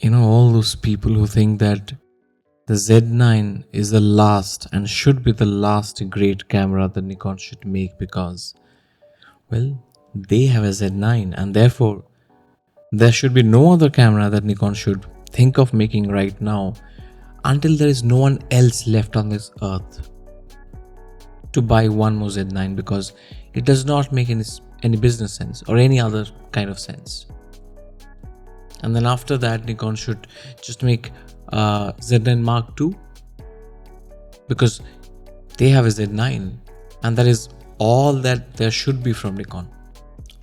All those people who think that the Z9 is the last and should be the last great camera that Nikon should make because, well, they have a Z9 and therefore there should be no other camera that Nikon should think of making right now until there is no one else left on this earth to buy one more Z9 because it does not make any business sense or any other kind of sense. And then after that, Nikon should just make Z9 Mark II because they have a Z9 and that is all that there should be from Nikon.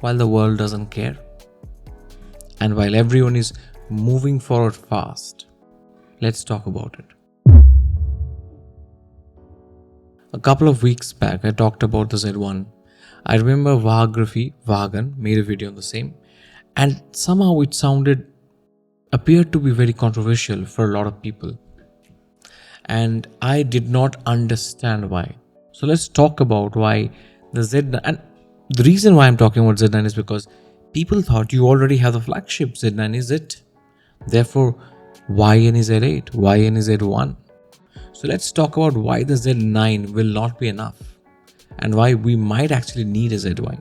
While the world doesn't care and while everyone is moving forward fast, let's talk about it. A couple of weeks back, I talked about the Z1. I remember Vagan made a video on the same, and somehow it appeared to be very controversial for a lot of people. And I did not understand why. So let's talk about why the Z9, and the reason why I'm talking about Z9 is because people thought you already have the flagship. Z9 is it. Therefore, why any Z8? Why any Z1? So let's talk about why the Z9 will not be enough and why we might actually need a Z1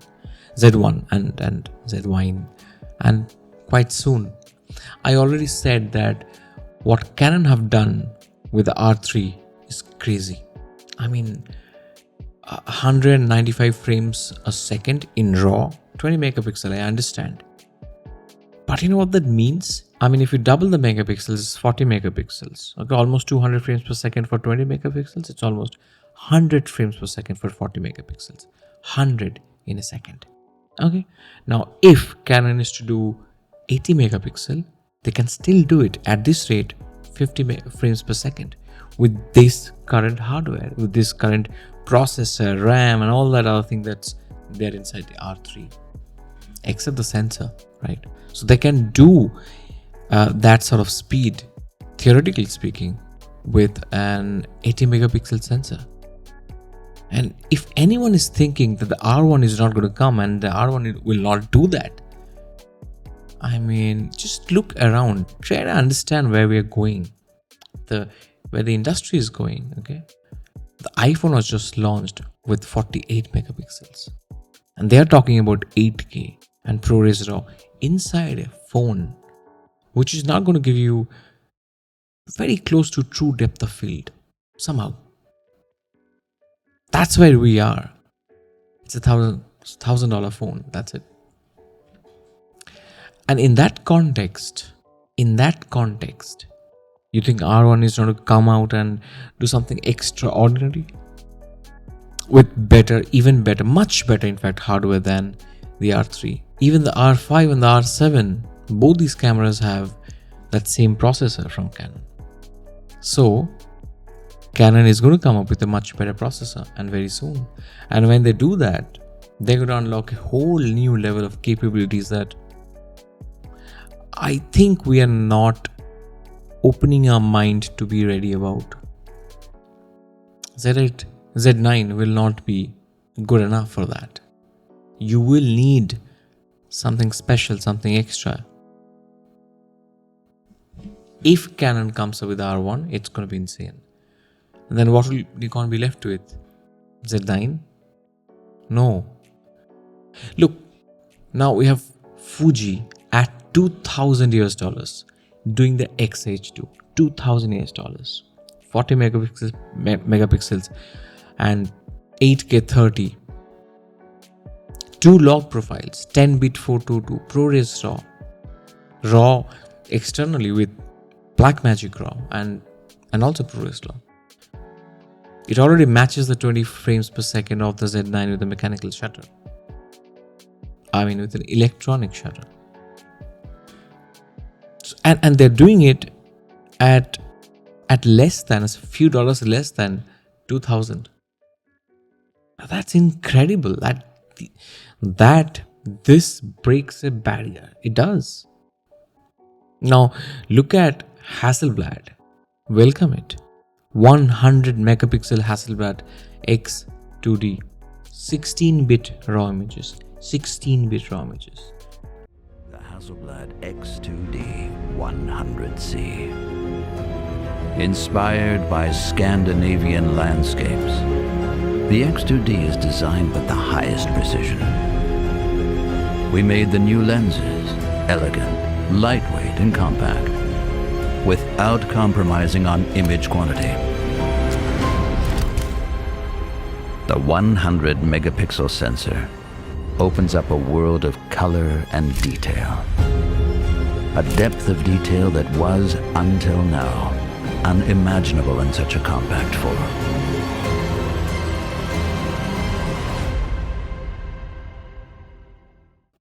and Z1 and quite soon. I already said that what Canon have done with the R3 is crazy. I mean, 195 frames a second in RAW, 20 megapixel, I understand. But you know what that means? I mean, if you double the megapixels, it's 40 megapixels. Okay, almost 200 frames per second for 20 megapixels. It's almost 100 frames per second for 40 megapixels. 100 in a second. Okay. Now, if Canon is to do 80 megapixel, they can still do it at this rate, 50 frames per second with this current hardware, with this current processor, RAM, and all that other thing that's there inside the R3, except the sensor, right? So they can do that sort of speed, theoretically speaking, with an 80 megapixel sensor. And if anyone is thinking that the R1 is not going to come and the R1 will not do that, I mean, just look around, try to understand where we are going, where the industry is going. Okay, the iPhone was just launched with 48 megapixels, and they are talking about 8K and ProRes RAW inside a phone, which is not going to give you very close to true depth of field somehow. That's where we are. It's a $1,000 phone. That's it. And in that context, you think R1 is going to come out and do something extraordinary with better, even better, much better, in fact, hardware than the R3. Even the R5 and the R7, both these cameras have that same processor from Canon. So Canon is going to come up with a much better processor, and very soon. And when they do that, they're going to unlock a whole new level of capabilities that I think we are not opening our mind to be ready about. Z8, Z9 will not be good enough for that. You will need something special, something extra. If Canon comes up with R1, it's going to be insane. And then what will Nikon be left with? Z9? No. Look, now we have Fuji at $2,000 doing the XH2. $2,000. 40 megapixels and 8K 30. 2 log profiles, 10-bit 422, ProRes RAW. RAW externally with Blackmagic RAW and also ProRes RAW. It already matches the 20 frames per second of the Z9 with a mechanical shutter. I mean, with an electronic shutter. And they're doing it at less than, a few dollars less than 2,000. That's incredible. That this breaks a barrier. It does. Now look at Hassleblad. Welcome it. 100 megapixel Hassleblad X2D. 16-bit raw images. 16-bit raw images. Hassleblad X2D 100C. Inspired by Scandinavian landscapes, the X2D is designed with the highest precision. We made the new lenses elegant, lightweight, and compact, without compromising on image quantity. The 100 megapixel sensor opens up a world of color and detail. A depth of detail that was, until now, unimaginable in such a compact form.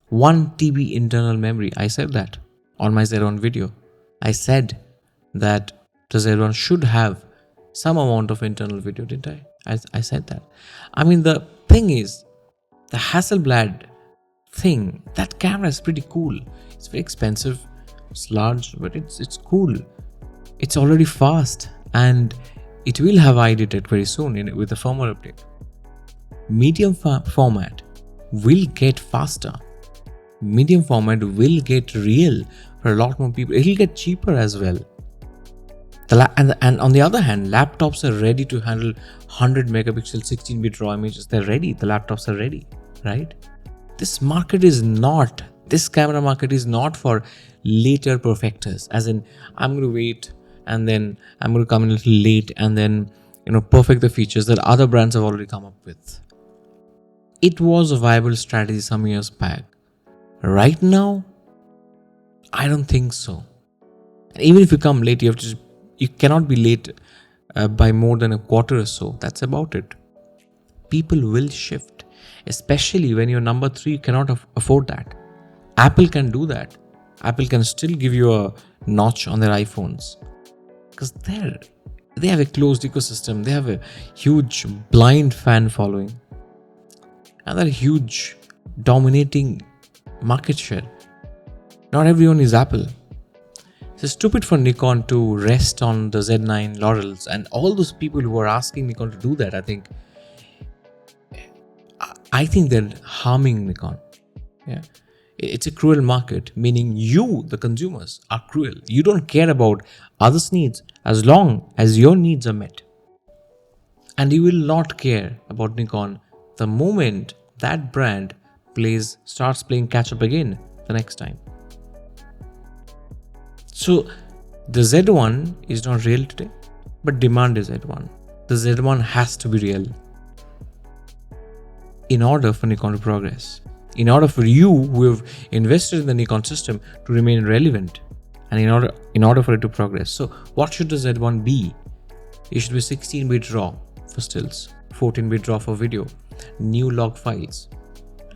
One TB internal memory. I said that on my Z1 video. I said that the Z1 should have some amount of internal video, didn't I? I said that. I mean, the thing is, the Hassleblad thing, that camera is pretty cool. It's very expensive, it's large, but it's cool. It's already fast, and it will have eye detect very soon with the firmware update. Medium format will get faster. Medium format will get real for a lot more people. It'll get cheaper as well. And on the other hand, laptops are ready to handle 100 megapixel 16-bit RAW images. They're ready. The laptops are ready, right? This camera market is not for later perfecters. As in, I'm going to wait and then I'm going to come in a little late and then, perfect the features that other brands have already come up with. It was a viable strategy some years back. Right now, I don't think so. And even if you come late, you cannot be late by more than a quarter or so. That's about it. People will shift, especially when you're number 3. You cannot afford that. Apple can do that. Apple can still give you a notch on their iPhones because they have a closed ecosystem. They have a huge blind fan following, and they're huge, dominating market share. Not everyone is Apple. It's stupid for Nikon to rest on the Z9 laurels, and all those people who are asking Nikon to do that, I think they're harming Nikon. Yeah, it's a cruel market, meaning you, the consumers, are cruel. You don't care about others' needs as long as your needs are met, and you will not care about Nikon the moment that brand starts playing catch up again the next time. So the Z1 is not real today, but demand is Z1. The Z1 has to be real in order for Nikon to progress. In order for you who have invested in the Nikon system to remain relevant, and in order for it to progress. So what should the Z1 be? It should be 16-bit RAW for stills, 14-bit RAW for video, new log files,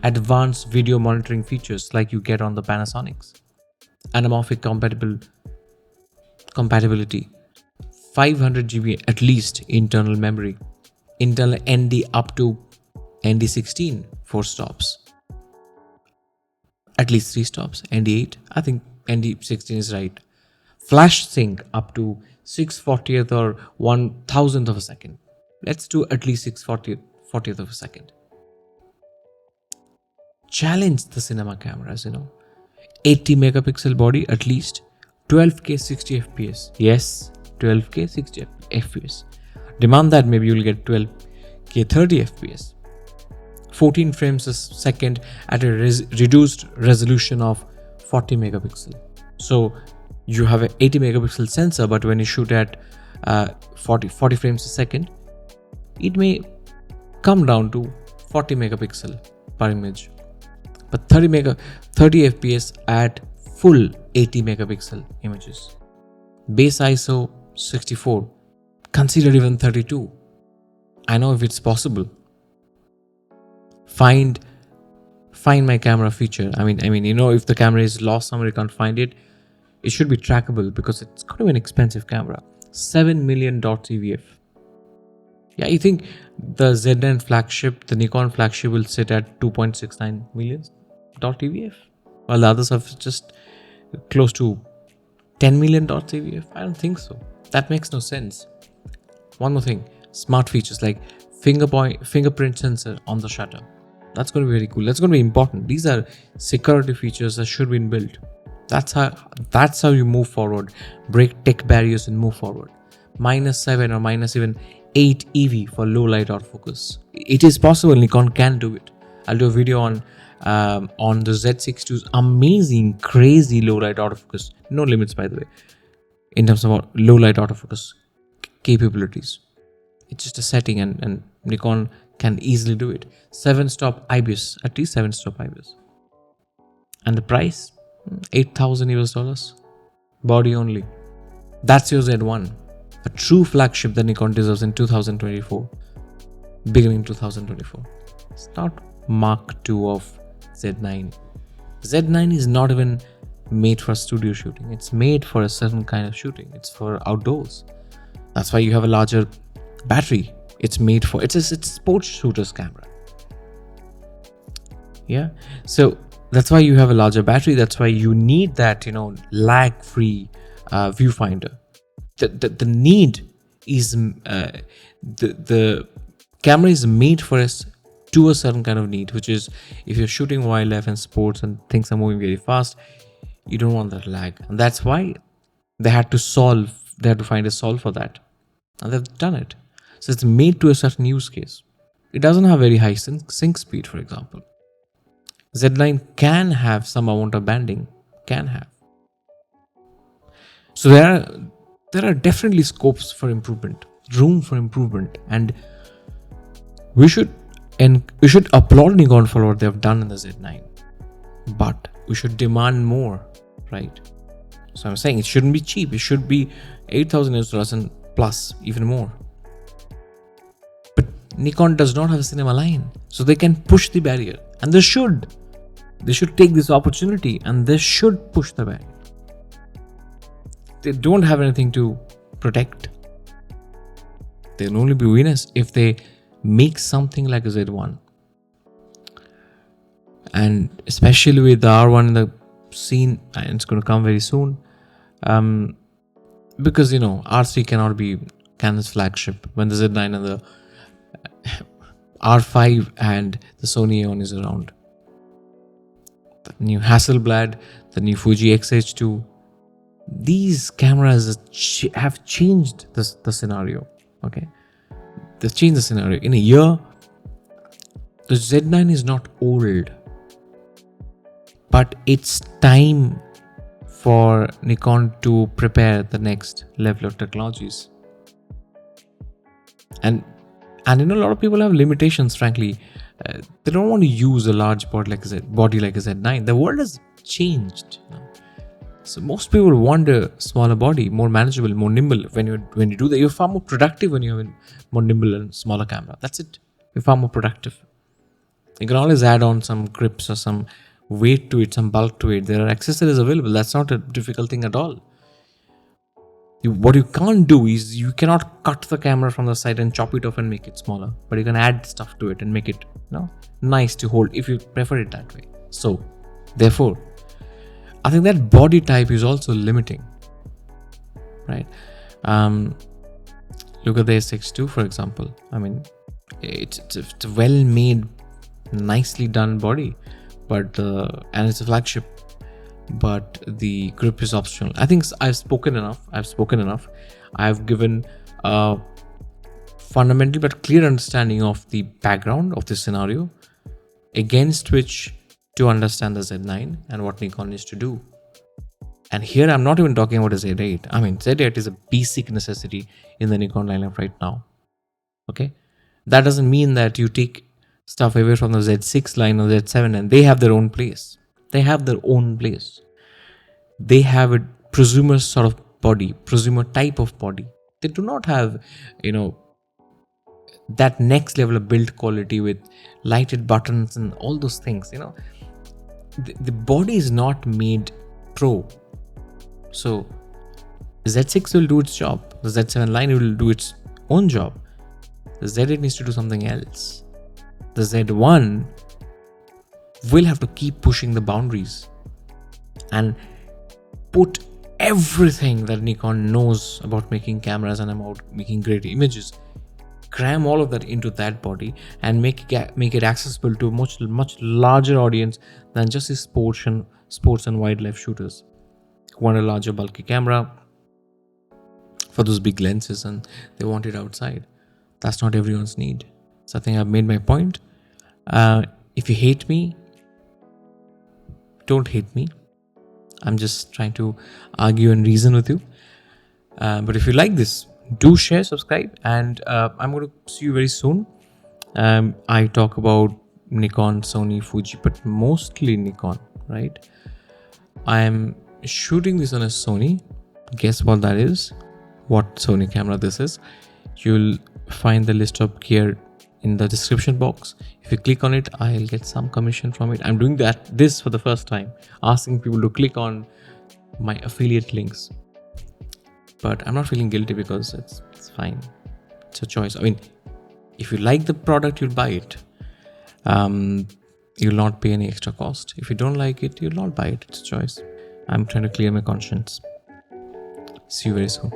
advanced video monitoring features like you get on the Panasonics, anamorphic compatibility, 500 GB at least internal memory, internal ND up to ND16, 4 stops, at least 3 stops, ND8, I think ND16 is right, flash sync up to 6/40th or 1,000th of a second. Let's do at least 6/40th of a second. Challenge the cinema cameras, 80 megapixel body at least, 12K 60 FPS. Yes, 12K 60 FPS. Demand that, maybe you'll get 12K 30 FPS. 14 frames a second at a reduced resolution of 40 megapixel. So you have an 80 megapixel sensor, but when you shoot at 40 frames a second, it may come down to 40 megapixel per image. But 30 FPS at full 80 megapixel images. Base ISO 64. Consider even 32. I know if it's possible. Find my camera feature. I mean, if the camera is lost somewhere, you can't find it, it should be trackable because it's going to be an expensive camera. 7 million .cvf. Yeah, you think the Z9 flagship, the Nikon flagship, will sit at 2.69 million .cvf, while the others have just close to 10 million .cvf? I don't think so. That makes no sense. One more thing, smart features like fingerprint sensor on the shutter. That's going to be very cool. That's going to be important. These are security features that should be built. That's how you move forward, break tech barriers and move forward. -7 or minus even 8 EV for low light autofocus. It is possible. Nikon can do it. I'll do a video on the Z6II's amazing, crazy low light autofocus. No limits, by the way, in terms of low light autofocus capabilities. It's just a setting, and Nikon can easily do it. 7-stop IBIS, at least 7-stop IBIS. And the price, $8,000 body only. That's your Z1, a true flagship that Nikon deserves in 2024, beginning 2024. It's not Mark II of Z9. Z9 is not even made for studio shooting. It's made for a certain kind of shooting. It's for outdoors. That's why you have a larger battery. It's made for, it's a sports shooter's camera. Yeah. So that's why you have a larger battery. That's why you need that, lag-free viewfinder. The need is, the camera is made for us to a certain kind of need, which is if you're shooting wildlife and sports and things are moving very fast, you don't want that lag. And that's why they had to find a solve for that. And they've done it. So it's made to a certain use case. It doesn't have very high sync speed, for example. Z9 can have some amount of banding, So there are definitely scopes for improvement, room for improvement, and we should applaud Nikon for what they have done in the Z9, but we should demand more, right? So I'm saying it shouldn't be cheap. It should be $8,000 and plus, even more. But Nikon does not have a cinema line, so they can push the barrier, and they should take this opportunity, and they should push the barrier. They don't have anything to protect. They'll only be winners if they make something like a Z1. And especially with the R1 in the scene, and it's going to come very soon, because R3 cannot be Canon's flagship when the Z9 and the R5 and the Sony Aeon is around. The new Hassleblad, the new Fuji XH2, these cameras have changed the scenario. Okay, they've changed the scenario. In a year, the Z9 is not old, but it's time for Nikon to prepare the next level of technologies. And a lot of people have limitations, frankly. They don't want to use a large body like a Z9. The world has changed. So most people want a smaller body, more manageable, more nimble. When you do that, you're far more productive when you have a more nimble and smaller camera. That's it. You're far more productive. You can always add on some grips or some weight to it, some bulk to it. There are accessories available. That's not a difficult thing at all. What you can't do is you cannot cut the camera from the side and chop it off and make it smaller. But you can add stuff to it and make it nice to hold if you prefer it that way. So, therefore, I think that body type is also limiting, right? Look at the XH2, for example. I mean, it's a well-made, nicely done body, but and it's a flagship, but the grip is optional. I think I've spoken enough. I've given a fundamental but clear understanding of the background of this scenario, against which to understand the Z9 and what Nikon needs to do. And here I'm not even talking about a Z8. I mean, Z8 is a basic necessity in the Nikon lineup right now. Okay, that doesn't mean that you take stuff away from the Z6 line or Z7 and they have their own place. They have a prosumer sort of body, prosumer type of body. They do not have, that next level of build quality with lighted buttons and all those things. The body is not made pro. So Z6 will do its job. The Z7 line will do its own job. The Z8 needs to do something else. The Z1 will have to keep pushing the boundaries and put everything that Nikon knows about making cameras and about making great images cram all of that into that body and make it accessible to a much larger audience than just the sports and wildlife shooters who want a larger bulky camera for those big lenses and they want it outside. That's not everyone's need. So I think I've made my point. If you hate me, don't hate me. I'm just trying to argue and reason with you. But if you like this, do share, subscribe, and I'm going to see you very soon. I talk about Nikon, Sony, Fuji, but mostly Nikon, right? I am shooting this on a Sony. Guess what that is? What Sony camera this is? You'll find the list of gear in the description box. If you click on it, I'll get some commission from it. I'm doing this for the first time, asking people to click on my affiliate links. But I'm not feeling guilty because it's fine. It's a choice. I mean, if you like the product, you'll buy it. You'll not pay any extra cost. If you don't like it, you'll not buy it. It's a choice. I'm trying to clear my conscience. See you very soon.